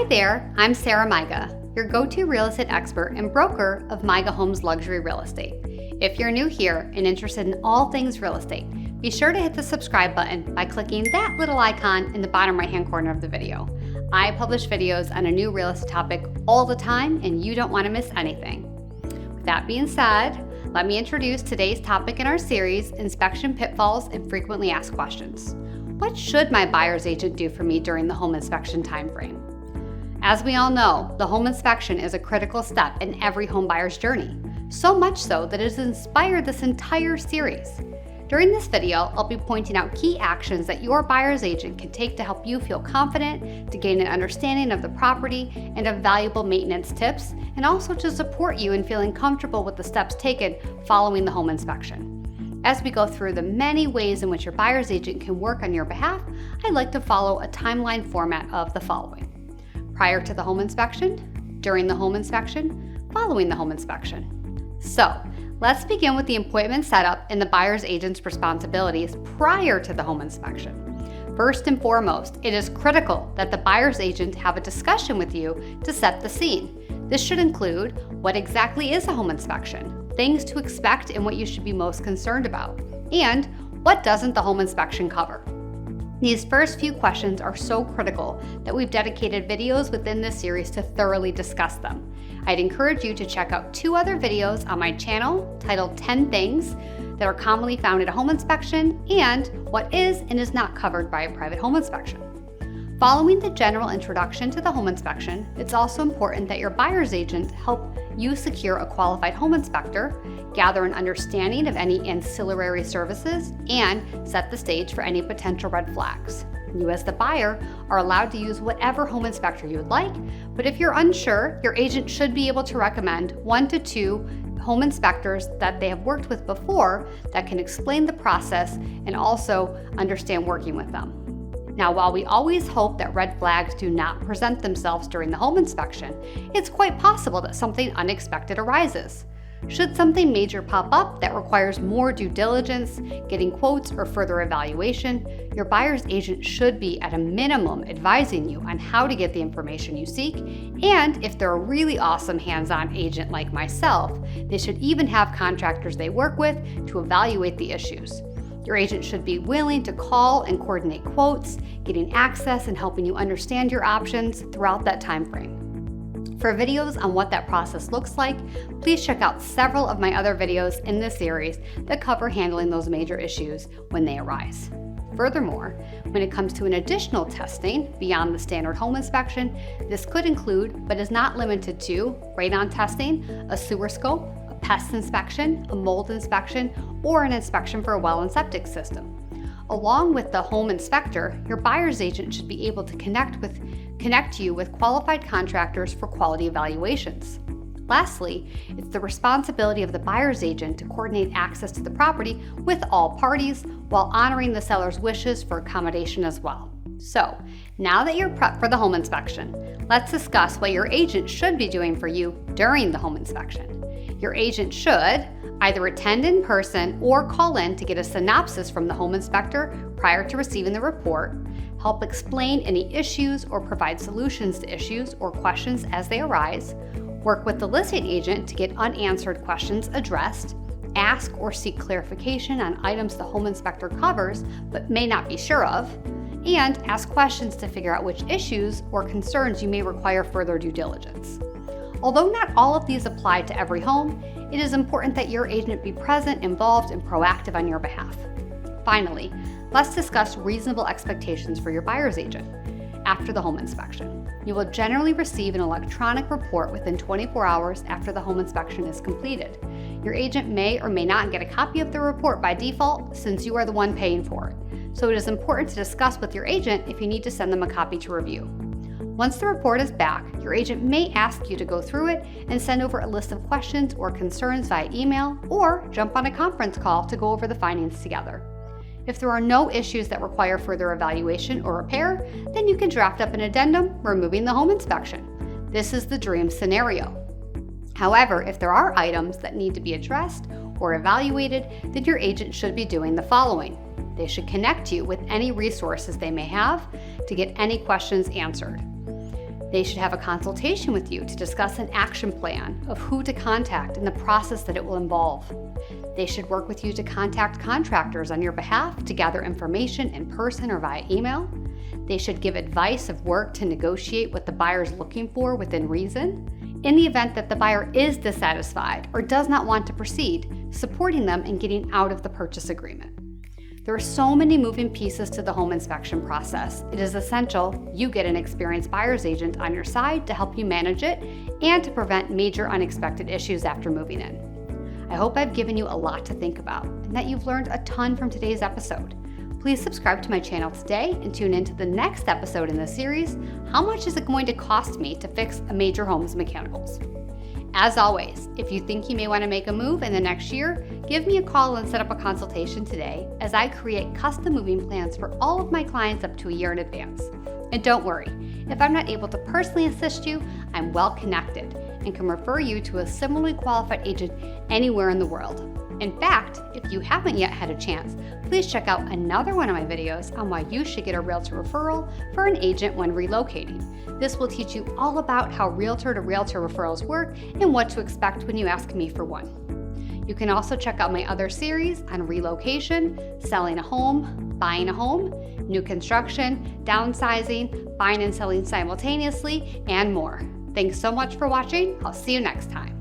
there, I'm Sarah Maiga, your go-to real estate expert and broker of Maiga Homes Luxury Real Estate. If you're new here and interested in all things real estate, be sure to hit the subscribe button by clicking that little icon in the bottom right-hand corner of the video. I publish videos on a new real estate topic all the time, and you don't want to miss anything. With that being said, let me introduce today's topic in our series, Inspection Pitfalls and Frequently Asked Questions. What should my buyer's agent do for me during the home inspection timeframe? As we all know, the home inspection is a critical step in every home buyer's journey, so much so that it has inspired this entire series. During this video, I'll be pointing out key actions that your buyer's agent can take to help you feel confident, to gain an understanding of the property, and of valuable maintenance tips, and also to support you in feeling comfortable with the steps taken following the home inspection. As we go through the many ways in which your buyer's agent can work on your behalf, I'd like to follow a timeline format of the following: prior to the home inspection, during the home inspection, following the home inspection. So, let's begin with the appointment setup and the buyer's agent's responsibilities prior to the home inspection. First and foremost, it is critical that the buyer's agent have a discussion with you to set the scene. This should include what exactly is a home inspection, things to expect and what you should be most concerned about, and what doesn't the home inspection cover. These first few questions are so critical that we've dedicated videos within this series to thoroughly discuss them. I'd encourage you to check out 2 other videos on my channel titled 10 Things that are commonly found at a home inspection and what is and is not covered by a private home inspection. Following the general introduction to the home inspection, it's also important that your buyer's agent help you secure a qualified home inspector, gather an understanding of any ancillary services, and set the stage for any potential red flags. You as the buyer are allowed to use whatever home inspector you would like, but if you're unsure, your agent should be able to recommend 1 to 2 home inspectors that they have worked with before that can explain the process and also understand working with them. Now, while we always hope that red flags do not present themselves during the home inspection, it's quite possible that something unexpected arises. Should something major pop up that requires more due diligence, getting quotes, or further evaluation, your buyer's agent should be at a minimum advising you on how to get the information you seek, and if they're a really awesome hands-on agent like myself, they should even have contractors they work with to evaluate the issues. Your agent should be willing to call and coordinate quotes, getting access and helping you understand your options throughout that time frame. For videos on what that process looks like, please check out several of my other videos in this series that cover handling those major issues when they arise. Furthermore, when it comes to an additional testing beyond the standard home inspection, this could include, but is not limited to, radon testing, a sewer scope, pest inspection, a mold inspection, or an inspection for a well and septic system. Along with the home inspector, your buyer's agent should be able to connect you with qualified contractors for quality evaluations. Lastly, it's the responsibility of the buyer's agent to coordinate access to the property with all parties while honoring the seller's wishes for accommodation as well. So, now that you're prepped for the home inspection, let's discuss what your agent should be doing for you during the home inspection. Your agent should either attend in person or call in to get a synopsis from the home inspector prior to receiving the report, help explain any issues or provide solutions to issues or questions as they arise, work with the listing agent to get unanswered questions addressed, ask or seek clarification on items the home inspector covers but may not be sure of, and ask questions to figure out which issues or concerns you may require further due diligence. Although not all of these apply to every home, it is important that your agent be present, involved, and proactive on your behalf. Finally, let's discuss reasonable expectations for your buyer's agent. After the home inspection, you will generally receive an electronic report within 24 hours after the home inspection is completed. Your agent may or may not get a copy of the report by default since you are the one paying for it, so it is important to discuss with your agent if you need to send them a copy to review. Once the report is back, your agent may ask you to go through it and send over a list of questions or concerns via email, or jump on a conference call to go over the findings together. If there are no issues that require further evaluation or repair, then you can draft up an addendum removing the home inspection. This is the dream scenario. However, if there are items that need to be addressed or evaluated, then your agent should be doing the following. They should connect you with any resources they may have to get any questions answered. They should have a consultation with you to discuss an action plan of who to contact and the process that it will involve. They should work with you to contact contractors on your behalf to gather information in person or via email. They should give advice of work to negotiate what the buyer is looking for within reason. In the event that the buyer is dissatisfied or does not want to proceed, supporting them in getting out of the purchase agreement. There are so many moving pieces to the home inspection process. It is essential you get an experienced buyer's agent on your side to help you manage it and to prevent major unexpected issues after moving in. I hope I've given you a lot to think about and that you've learned a ton from today's episode. Please subscribe to my channel today and tune in to the next episode in the series, How Much Is It Going to Cost Me to Fix a Major Home's Mechanicals? As always, if you think you may want to make a move in the next year, give me a call and set up a consultation today as I create custom moving plans for all of my clients up to a year in advance. And don't worry, if I'm not able to personally assist you, I'm well connected and can refer you to a similarly qualified agent anywhere in the world. In fact, if you haven't yet had a chance, please check out another one of my videos on why you should get a Realtor referral for an agent when relocating. This will teach you all about how Realtor to Realtor referrals work and what to expect when you ask me for one. You can also check out my other series on relocation, selling a home, buying a home, new construction, downsizing, buying and selling simultaneously, and more. Thanks so much for watching. I'll see you next time.